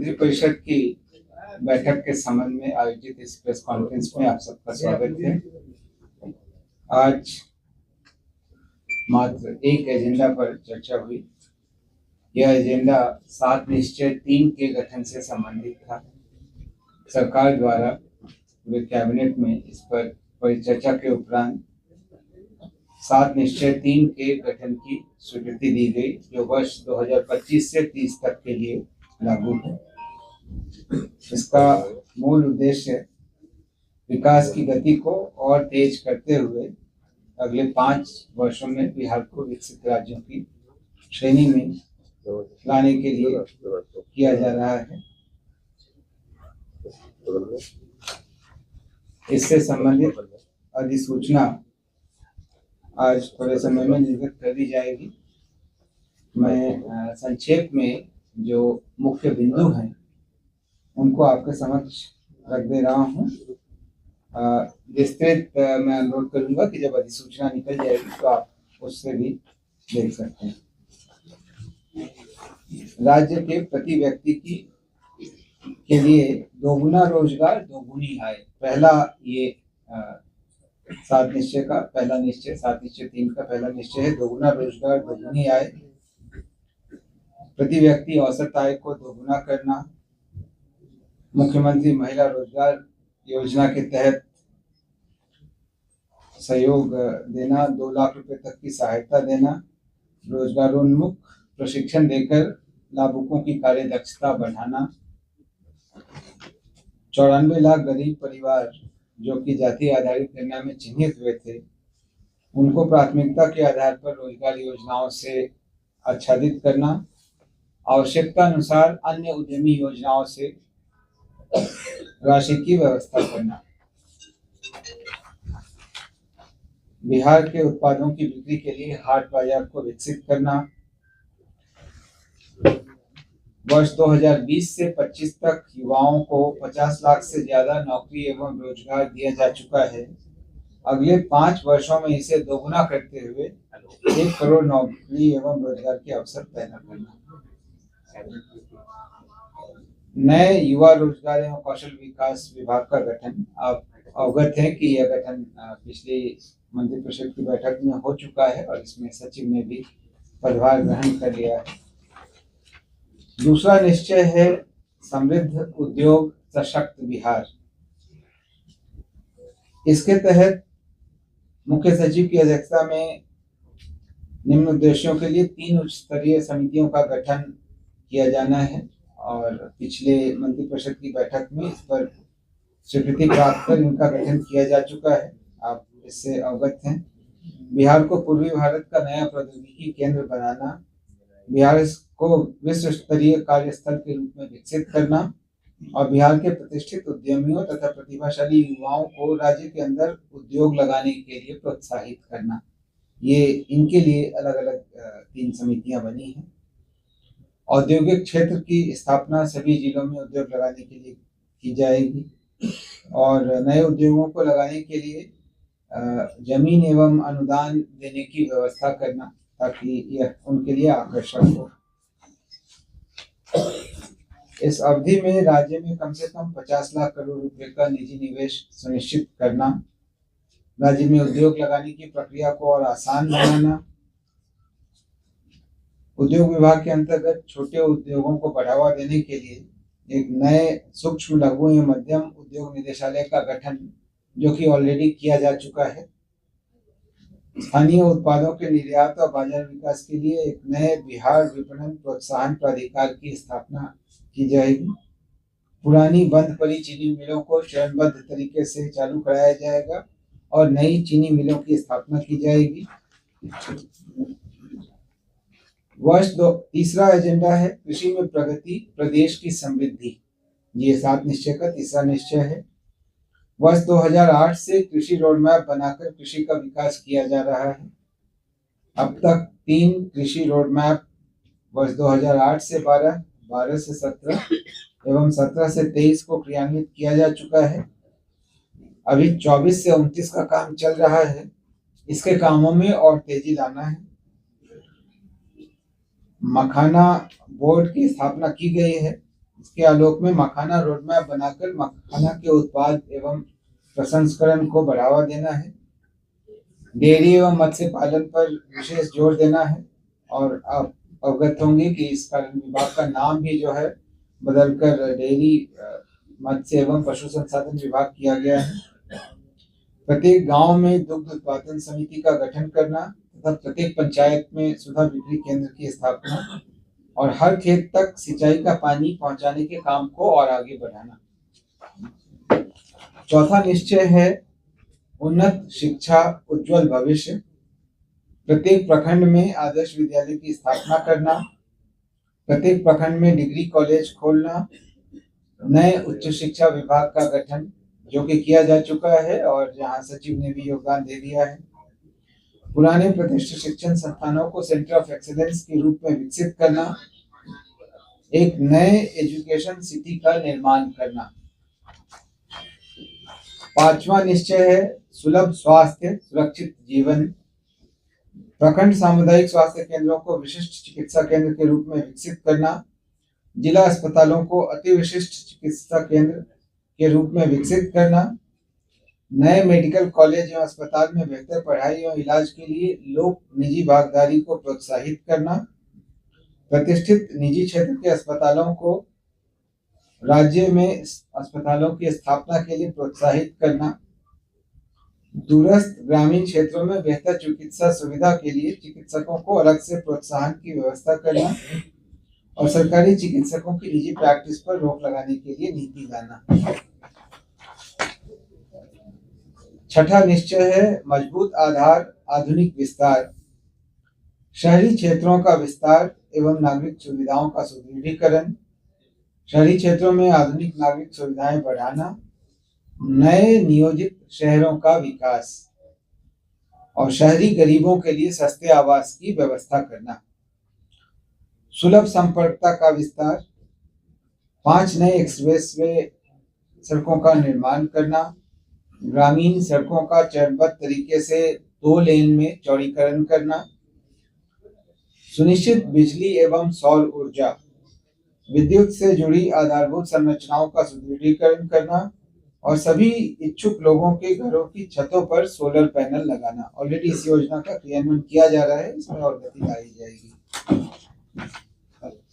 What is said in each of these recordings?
मंत्रिपरिषद की बैठक के संबंध में आयोजित इस प्रेस कॉन्फ्रेंस में आप सबका स्वागत है। आज मात्र एक एजेंडा पर चर्चा हुई। यह एजेंडा 7 निश्चय 3 के गठन से संबंधित था। सरकार द्वारा पूरे कैबिनेट में इस पर परिचर्चा के उपरांत 7 निश्चय 3 के गठन की स्वीकृति दी गई, जो वर्ष 2025 से 30 तक के लिए लागू है। इसका मूल उद्देश्य विकास की गति को और तेज करते हुए अगले 5 वर्षों में बिहार को विकसित राज्यों की श्रेणी में लाने के लिए किया जा रहा है। इससे संबंधित अधिसूचना आज थोड़े समय में निर्गत कर दी जाएगी। मैं संक्षेप में जो मुख्य बिंदु हैं उनको आपके समक्ष रख दे रहा हूँ। विस्तृत मैं अनुरोध करूंगा कि जब अधिसूचना निकल जाएगी तो आप उससे भी देख सकते हैं। राज्य के प्रति व्यक्ति के लिए दोगुना रोजगार दोगुनी आय, पहला ये 7 निश्चय का पहला निश्चय 7 निश्चय 3 का पहला निश्चय है दोगुना रोजगार दोगुनी आय। प्रति व्यक्ति औसत आय को दोगुना करना, मुख्यमंत्री महिला रोजगार योजना के तहत सहयोग देना, 2 लाख रुपए तक की सहायता देना, रोजगारोन्मुख प्रशिक्षण देकर लाभुकों की कार्य दक्षता बढ़ाना, 94 लाख गरीब परिवार जो कि जाति आधारित गणना में चिन्हित हुए थे, उनको प्राथमिकता के आधार पर रोजगार योजनाओं से आच्छादित करना, आवश्यकता अनुसार अन्य उद्यमी योजनाओं से राशि की व्यवस्था करना, बिहार के उत्पादों की बिक्री के लिए हाट बाजार को विकसित करना, वर्ष 2020 से 25 तक युवाओं को 50 लाख से ज्यादा नौकरी एवं रोजगार दिया जा चुका है। अगले 5 वर्षों में इसे दोगुना करते हुए 1 करोड़ नौकरी एवं रोजगार के अवसर पैदा करना। नए युवा रोजगार एवं कौशल विकास विभाग का गठन, आप अवगत हैं कि यह गठन पिछली मंत्रिपरिषद की बैठक में हो चुका है और इसमें सचिव ने भी पदभार ग्रहण कर लिया है। दूसरा निश्चय है समृद्ध उद्योग सशक्त बिहार। इसके तहत मुख्य सचिव की अध्यक्षता में निम्न उद्देश्यों के लिए 3 उच्च स्तरीय समितियों का गठन किया जाना है और पिछले मंत्रिपरिषद की बैठक में इस पर स्वीकृति प्राप्त कर इनका गठन किया जा चुका है। आप इससे अवगत हैं। बिहार को पूर्वी भारत का नया प्रौद्योगिकी केंद्र बनाना, बिहार को विश्व स्तरीय कार्यस्थल के रूप में विकसित करना और बिहार के प्रतिष्ठित उद्यमियों तथा प्रतिभाशाली युवाओं को राज्य के अंदर उद्योग लगाने के लिए प्रोत्साहित करना, ये इनके लिए अलग अलग 3 समितियां बनी हैं। औद्योगिक क्षेत्र की स्थापना सभी जिलों में उद्योग लगाने के लिए की जाएगी और नए उद्योगों को लगाने के लिए जमीन एवं अनुदान देने की व्यवस्था करना ताकि यह उनके लिए आकर्षक हो। इस अवधि में राज्य में कम से कम 50 लाख करोड़ रुपए का निजी निवेश सुनिश्चित करना, राज्य में उद्योग लगाने की प्रक्रिया को और आसान बनाना, उद्योग विभाग के अंतर्गत छोटे उद्योगों को बढ़ावा देने के लिए एक नए सूक्ष्म लघु एवं मध्यम उद्योग निदेशालय का गठन, जो कि ऑलरेडी किया जा चुका है। स्थानीय उत्पादों के निर्यात और बाजार विकास के लिए एक नए बिहार विपणन प्रोत्साहन प्राधिकार की स्थापना की जाएगी। पुरानी बंद पड़ी चीनी मिलों को चरणबद्ध तरीके से चालू कराया जाएगा और नई चीनी मिलों की स्थापना की जाएगी। तीसरा एजेंडा है कृषि में प्रगति प्रदेश की समृद्धि। ये 7 निश्चय का तीसरा निश्चय है। वर्ष 2008 से कृषि रोडमैप बनाकर कृषि का विकास किया जा रहा है। अब तक 3 कृषि रोडमैप वर्ष 2008 से 12, 12 से 17 एवं 17 से 23 को क्रियान्वित किया जा चुका है। अभी 24 से 29 का काम चल रहा है। इसके कामों में और तेजी लाना है। मखाना बोर्ड की स्थापना की गई है, इसके आलोक में मखाना रोडमैप बनाकर मखाना के उत्पाद एवं प्रसंस्करण को बढ़ावा देना है। डेयरी एवं मत्स्य पालन पर विशेष जोर देना है। और आप अवगत होंगे कि इस कारण विभाग का नाम भी जो है बदलकर डेयरी मत्स्य एवं पशु संसाधन विभाग किया गया है। प्रत्येक गांव में दुग्ध उत्पादन समिति का गठन करना तथा प्रत्येक पंचायत में सुधा बिक्री केंद्र की स्थापना और हर खेत तक सिंचाई का पानी पहुंचाने के काम को और आगे बढ़ाना। चौथा निश्चय है उन्नत शिक्षा उज्जवल भविष्य। प्रत्येक प्रखंड में आदर्श विद्यालय की स्थापना करना, प्रत्येक प्रखंड में डिग्री कॉलेज खोलना, नए उच्च शिक्षा विभाग का गठन जो कि किया जा चुका है और जहां सचिव ने भी योगदान दे दिया है। पुराने प्रतिष्ठित शिक्षण संस्थानों को सेंटर ऑफ एक्सीलेंस के रूप में विकसित करना, एक नए एजुकेशन सिटी का निर्माण करना। पांचवा निश्चय है सुलभ स्वास्थ्य सुरक्षित जीवन। प्रखंड सामुदायिक स्वास्थ्य केंद्रों को विशिष्ट चिकित्सा केंद्र के रूप में विकसित करना, जिला अस्पतालों को अति विशिष्ट चिकित्सा केंद्र के रूप में विकसित करना, नए मेडिकल कॉलेज एवं अस्पताल में बेहतर पढ़ाई एवं इलाज के लिए लोक निजी भागीदारी को प्रोत्साहित करना, प्रतिष्ठित निजी क्षेत्र के अस्पतालों को राज्य में अस्पतालों की स्थापना के लिए प्रोत्साहित करना, दूरस्थ ग्रामीण क्षेत्रों में बेहतर चिकित्सा सुविधा के लिए चिकित्सकों को अलग से प्रोत्साहन की व्यवस्था करना और सरकारी चिकित्सकों की निजी प्रैक्टिस पर रोक लगाने के लिए नीति लाना। छठा निश्चय है मजबूत आधार आधुनिक विस्तार। शहरी क्षेत्रों का विस्तार एवं नागरिक सुविधाओं का सुदृढ़ीकरण, शहरी क्षेत्रों में आधुनिक नागरिक सुविधाएं बढ़ाना, नए नियोजित शहरों का विकास और शहरी गरीबों के लिए सस्ते आवास की व्यवस्था करना। सुलभ संपर्कता का विस्तार, 5 नए एक्सप्रेसवे सड़कों का निर्माण करना, ग्रामीण सड़कों का चरणबद्ध तरीके से 2 लेन में चौड़ीकरण करना, सुनिश्चित बिजली एवं सौर ऊर्जा, विद्युत से जुड़ी आधारभूत संरचनाओं का सुदृढ़ीकरण करना और सभी इच्छुक लोगों के घरों की छतों पर सोलर पैनल लगाना। ऑलरेडी इस योजना का क्रियान्वयन किया जा रहा है, इसमें और गति लाई जाएगी।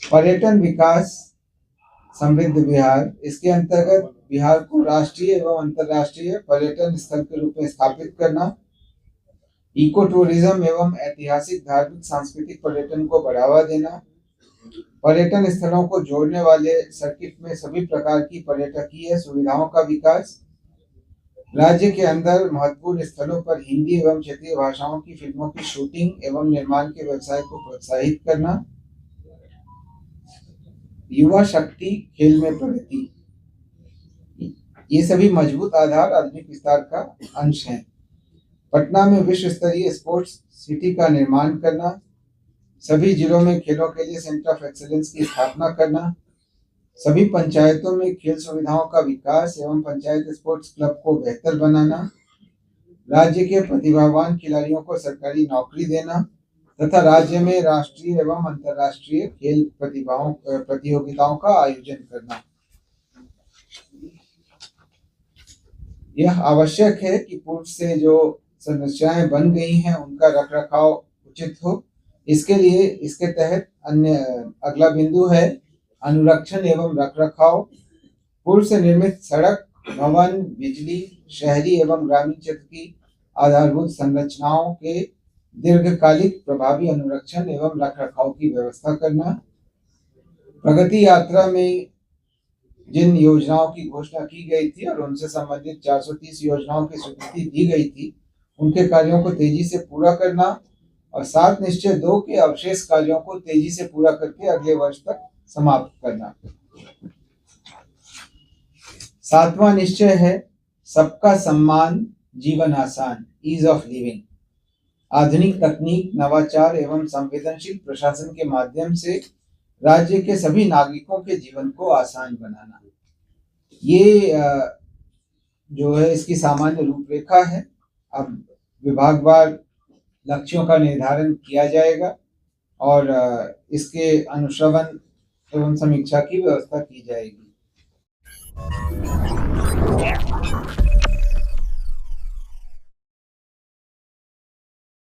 पर्यटन विकास समृद्ध बिहार, इसके अंतर्गत बिहार को राष्ट्रीय एवं अंतर्राष्ट्रीय पर्यटन स्थल के रूप में स्थापित करना, इको टूरिज्म एवं ऐतिहासिक धार्मिक सांस्कृतिक पर्यटन को बढ़ावा देना, पर्यटन स्थलों को जोड़ने वाले सर्किट में सभी प्रकार की पर्यटकीय सुविधाओं का विकास, राज्य के अंदर महत्वपूर्ण स्थलों पर हिंदी एवं क्षेत्रीय भाषाओं की फिल्मों की शूटिंग एवं निर्माण के व्यवसाय को प्रोत्साहित करना, युवा शक्ति खेल में प्रगति, ये सभी मजबूत आधार आधुनिक विस्तार का अंश हैं। पटना में विश्व स्तरीय स्पोर्ट्स सिटी का निर्माण करना, सभी जिलों में खेलों के लिए सेंटर ऑफ एक्सीलेंस की स्थापना करना, सभी पंचायतों में खेल सुविधाओं का विकास एवं पंचायत स्पोर्ट्स क्लब को बेहतर बनाना, राज्य के प्रतिभावान खिलाड़ियों को सरकारी नौकरी देना तथा राज्य में राष्ट्रीय एवं अंतर्राष्ट्रीय खेल प्रतियोगिताओं का आयोजन करना। यह आवश्यक है कि पूर्व से जो संरचनाएं बन गई हैं उनका रखरखाव उचित हो। इसके लिए इसके तहत अगला बिंदु है अनुरक्षण एवं रखरखाव। पूर्व से निर्मित सड़क, भवन, बिजली, शहरी एवं ग्रामीण क्षेत्र की आधारभूत संरचनाओं के दीर्घकालिक प्रभावी अनुरक्षण एवं रखरखाव की व्यवस्था करना। प्रगति यात्रा में जिन योजनाओं की घोषणा की गई थी और उनसे संबंधित 430 योजनाओं की स्वीकृति दी गई थी, उनके कार्यों को तेजी से पूरा करना और 7 निश्चय 2 के अवशेष कार्यों को तेजी से पूरा करके अगले वर्ष तक समाप्त करना। 7वां निश्चय है सबका सम्मान जीवन आसान, ईज ऑफ लिविंग। आधुनिक तकनीक, नवाचार एवं संवेदनशील प्रशासन के माध्यम से राज्य के सभी नागरिकों के जीवन को आसान बनाना, ये जो है इसकी सामान्य रूपरेखा है। अब विभागवार लक्ष्यों का निर्धारण किया जाएगा और इसके अनुश्रवण एवं समीक्षा की व्यवस्था की जाएगी।